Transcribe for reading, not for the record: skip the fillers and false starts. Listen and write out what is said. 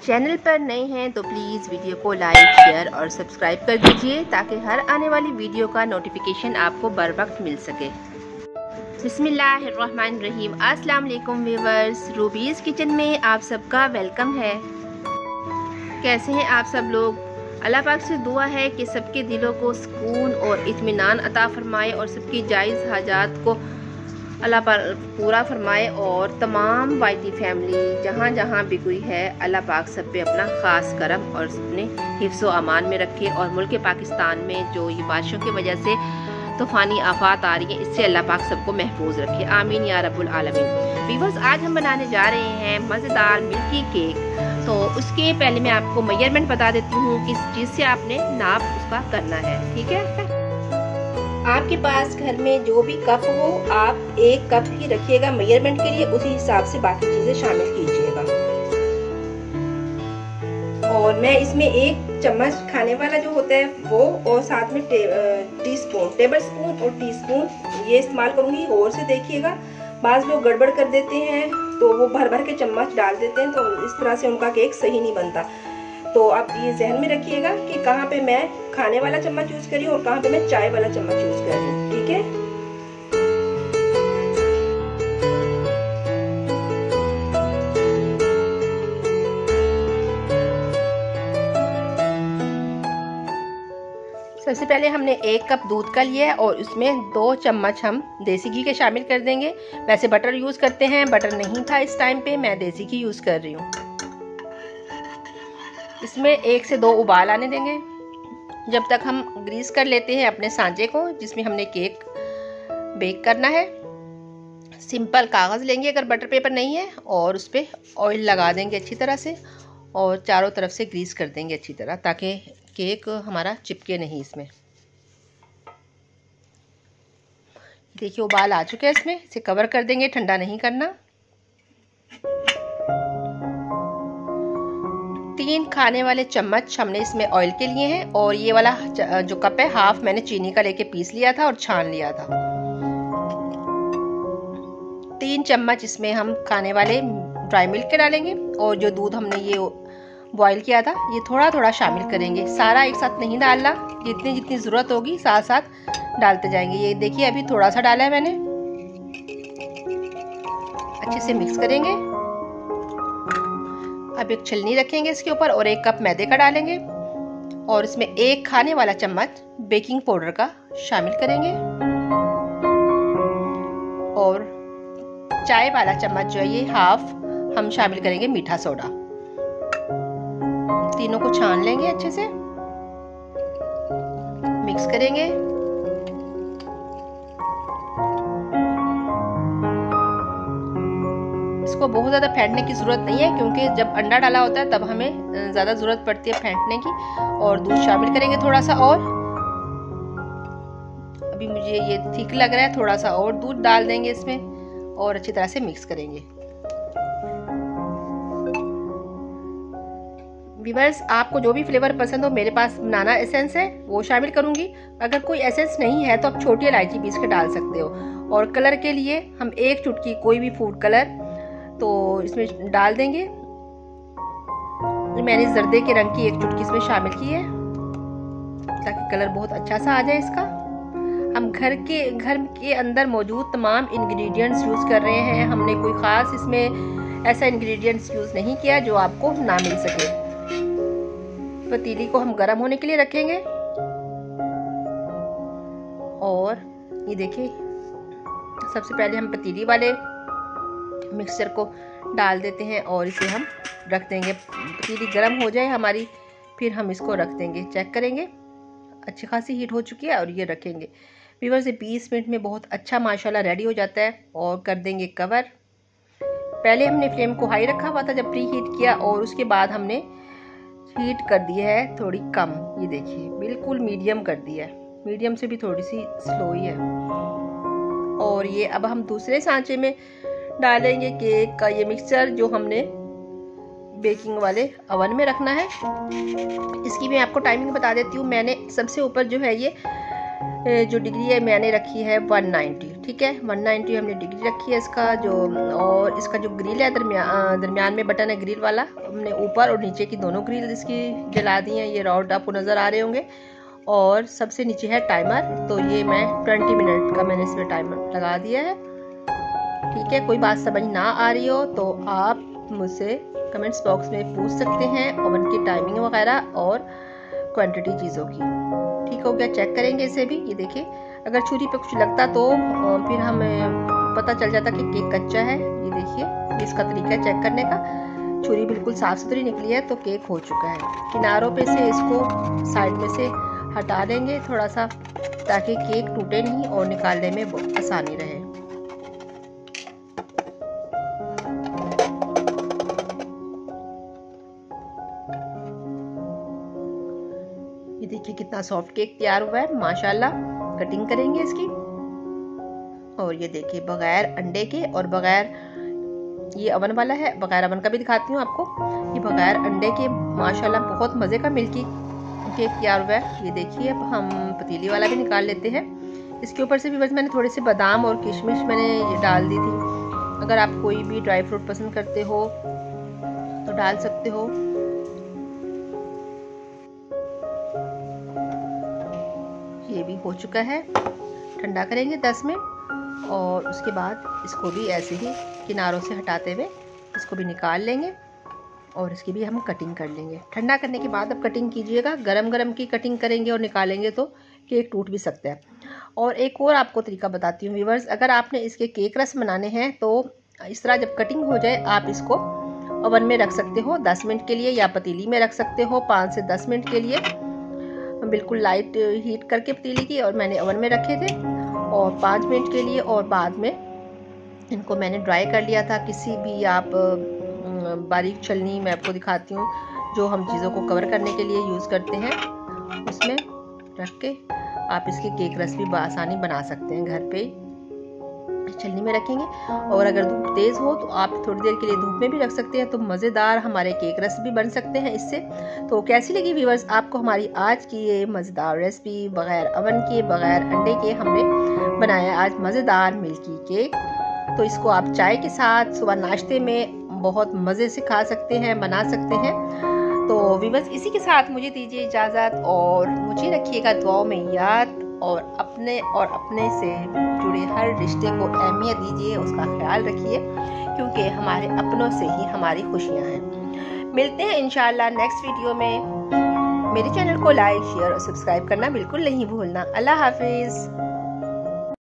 Channel पर नए हैं तो प्लीज़ वीडियो को लाइक, शेयर और सब्सक्राइब कर दीजिए ताकि हर आने वाली वीडियो का नोटिफिकेशन आपको बर वक्त मिल सके। बिस्मिल्लाहिर्रहमानिर्रहीम। अस्सलाम वालेकुम व्यूअर्स, रूबीज़ किचन में आप सबका वेलकम है। कैसे हैं आप सब लोग? अल्लाह पाक से दुआ है कि सबके दिलों को सुकून और इत्मीनान अता फरमाए और सबकी जायज़ हाजात को अल्लाह पर पूरा फरमाए और तमाम वाइटी फैमिली जहाँ जहाँ भी कोई है अल्लाह पाक सब पे अपना ख़ास करम और अपने हिफ्ज़ व अमान में रखे और मुल्क पाकिस्तान में जो ये बारिशों की वजह से तूफ़ानी आफात आ रही है इससे अल्लाह पाक सबको महफूज रखे, आमीन या रब्बुल आलमीन। व्यूअर्स, आज हम बनाने जा रहे हैं मज़ेदार मिल्की केक। तो उसके पहले मैं आपको मेजरमेंट बता देती हूँ किस चीज़ से आपने नाप उसका करना है, ठीक है। आपके पास घर में जो भी कप हो आप 1 कप ही रखिएगा मेजरमेंट के लिए, उसी हिसाब से बाकी चीजें शामिल कीजिएगा। और मैं इसमें 1 चम्मच खाने वाला जो होता है वो और साथ में टेबल स्पून और टीस्पून ये इस्तेमाल करूंगी। और से देखिएगा, बाज़ लोग गड़बड़ कर देते हैं तो वो भर भर के चम्मच डाल देते हैं, तो इस तरह से उनका केक सही नहीं बनता। तो आप ये जहन में रखिएगा कि कहाँ पे मैं खाने वाला चम्मच यूज करी और कहाँ पे मैं चाय वाला चम्मच यूज कर रही हूँ, ठीक है। सबसे पहले हमने 1 कप दूध का लिया है और उसमें 2 चम्मच हम देसी घी के शामिल कर देंगे। वैसे बटर यूज करते हैं, बटर नहीं था इस टाइम पे, मैं देसी घी यूज कर रही हूँ। इसमें 1 से 2 उबाल आने देंगे जब तक हम ग्रीस कर लेते हैं अपने सांचे को जिसमें हमने केक बेक करना है। सिंपल कागज़ लेंगे अगर बटर पेपर नहीं है और उस पर ऑयल लगा देंगे अच्छी तरह से और चारों तरफ से ग्रीस कर देंगे अच्छी तरह ताकि केक हमारा चिपके नहीं इसमें। देखिए उबाल आ चुके हैं इसमें, इसे कवर कर देंगे, ठंडा नहीं करना। 3 खाने वाले चम्मच हमने इसमें ऑयल के लिए हैं और ये वाला जो कप है हाफ मैंने चीनी का लेके पीस लिया था और छान लिया था। 3 चम्मच इसमें हम खाने वाले ड्राई मिल्क के डालेंगे और जो दूध हमने ये बॉईल किया था ये थोड़ा थोड़ा शामिल करेंगे, सारा एक साथ नहीं डालना, जितनी जितनी ज़रूरत होगी साथ साथ डालते जाएंगे। ये देखिए अभी थोड़ा सा डाला है मैंने, अच्छे से मिक्स करेंगे। अब एक छलनी रखेंगे इसके ऊपर और 1 कप मैदे का डालेंगे और इसमें 1 खाने वाला चम्मच बेकिंग पाउडर का शामिल करेंगे और चाय वाला चम्मच जो है ये हाफ हम शामिल करेंगे मीठा सोडा। तीनों को छान लेंगे, अच्छे से मिक्स करेंगे। इसको बहुत ज़्यादा फेंटने की ज़रूरत नहीं है क्योंकि जब अंडा डाला होता है तब हमें ज़्यादा ज़रूरत पड़ती है फेंटने की। और दूध शामिल करेंगे थोड़ा सा और, अभी मुझे ये ठीक लग रहा है, थोड़ा सा और दूध डाल देंगे इसमें और अच्छी तरह से मिक्स करेंगे। व्यूअर्स, आपको जो भी फ्लेवर पसंद हो, मेरे पास बनाना एसेंस है वो शामिल करूंगी। अगर कोई एसेंस नहीं है तो आप छोटी इलायची पीस के डाल सकते हो। और कलर के लिए हम 1 चुटकी कोई भी फूड कलर तो इसमें डाल देंगे। मैंने जर्दे के रंग की 1 चुटकी इसमें शामिल की है ताकि कलर बहुत अच्छा सा आ जाए इसका। हम घर के अंदर मौजूद तमाम इंग्रेडिएंट्स यूज़ कर रहे हैं, हमने कोई ख़ास इसमें ऐसा इंग्रेडिएंट्स यूज़ नहीं किया जो आपको ना मिल सके। पतीली को हम गर्म होने के लिए रखेंगे और ये देखिए सबसे पहले हम पतीली वाले मिक्सचर को डाल देते हैं और इसे हम रख देंगे। पतीली गर्म हो जाए हमारी फिर हम इसको रख देंगे। चेक करेंगे अच्छी खासी हीट हो चुकी है और ये रखेंगे। व्यूअर्स, 20 मिनट में बहुत अच्छा माशाल्लाह रेडी हो जाता है। और कर देंगे कवर। पहले हमने फ्लेम को हाई रखा हुआ था जब प्री हीट किया और उसके बाद हमने हीट कर दी है थोड़ी कम। ये देखिए बिल्कुल मीडियम कर दिया है, मीडियम से भी थोड़ी सी स्लो ही है। और ये अब हम दूसरे सांचे में डालेंगे केक का ये मिक्सचर जो हमने बेकिंग वाले ओवन में रखना है। इसकी मैं आपको टाइमिंग बता देती हूँ। मैंने सबसे ऊपर जो है ये जो डिग्री है मैंने रखी है 190, ठीक है। 190 हमने डिग्री रखी है इसका जो, और इसका जो ग्रिल है दरमियान में बटन है ग्रिल वाला, हमने ऊपर और नीचे की दोनों ग्रिल इसकी जला दी हैं। ये राउंड आपको नज़र आ रहे होंगे। और सबसे नीचे है टाइमर, तो ये मैं 20 मिनट का मैंने इसमें टाइमर लगा दिया है। ठीक है, कोई बात समझ ना आ रही हो तो आप मुझसे कमेंट्स बॉक्स में पूछ सकते हैं ओवन की टाइमिंग वगैरह और क्वांटिटी चीज़ों की। ठीक हो गया, चेक करेंगे इसे भी। ये देखिए, अगर छुरी पे कुछ लगता तो फिर हमें पता चल जाता कि केक कच्चा है। ये देखिए, इसका तरीका है चेक करने का। छुरी बिल्कुल साफ सुथरी निकली है तो केक हो चुका है। किनारों पे से इसको साइड में से हटा देंगे थोड़ा सा, ताकि केक टूटे नहीं और निकालने में बहुत आसानी रहे। ये देखिए कितना सॉफ्ट केक तैयार हुआ है माशाल्लाह। कटिंग करेंगे इसकी। और ये देखिए बगैर अंडे के और बगैर, ये अवन वाला है, बगैर अवन का भी दिखाती हूँ आपको। ये बगैर अंडे के माशाल्लाह बहुत मज़े का मिल्की केक तैयार हुआ है। ये देखिए, अब हम पतीली वाला भी निकाल लेते हैं। इसके ऊपर से भी बस मैंने थोड़े से बादाम और किशमिश मैंने ये डाल दी थी। अगर आप कोई भी ड्राई फ्रूट पसंद करते हो तो डाल सकते हो। ये भी हो चुका है। ठंडा करेंगे 10 मिनट और उसके बाद इसको भी ऐसे ही किनारों से हटाते हुए इसको भी निकाल लेंगे और इसकी भी हम कटिंग कर लेंगे। ठंडा करने के बाद अब कटिंग कीजिएगा। गरम गरम की कटिंग करेंगे और निकालेंगे तो केक टूट भी सकता है। और एक और आपको तरीका बताती हूँ व्यूअर्स, अगर आपने इसके केक रस बनाने हैं तो इस तरह जब कटिंग हो जाए आप इसको ओवन में रख सकते हो 10 मिनट के लिए, या पतीली में रख सकते हो 5 से 10 मिनट के लिए, बिल्कुल लाइट हीट करके पतीली की। और मैंने ओवन में रखे थे और 5 मिनट के लिए, और बाद में इनको मैंने ड्राई कर लिया था। किसी भी आप बारीक छलनी मैं आपको दिखाती हूँ जो हम चीज़ों को कवर करने के लिए यूज़ करते हैं, उसमें रख के आप इसके केक रस भी आसानी बना सकते हैं घर पे। छलनी में रखेंगे और अगर धूप तेज़ हो तो आप थोड़ी देर के लिए धूप में भी रख सकते हैं, तो मज़ेदार हमारे केक रस भी बन सकते हैं इससे। तो कैसी लगी व्यूअर्स आपको हमारी आज की ये मज़ेदार रेसिपी? बग़ैर अवन के, बग़ैर अंडे के हमने बनाया आज मज़ेदार मिल्की केक। तो इसको आप चाय के साथ सुबह नाश्ते में बहुत मज़े से खा सकते हैं, बना सकते हैं। तो व्यूअर्स इसी के साथ मुझे दीजिए इजाज़त और मुझे रखिएगा दुआओं में याद, और अपने से जुड़े हर रिश्ते को अहमियत दीजिए, उसका ख्याल रखिए, क्योंकि हमारे अपनों से ही हमारी खुशियाँ हैं। मिलते हैं इंशाल्लाह नेक्स्ट वीडियो में। मेरे चैनल को लाइक, शेयर और सब्सक्राइब करना बिल्कुल नहीं भूलना। अल्लाह हाफिज़।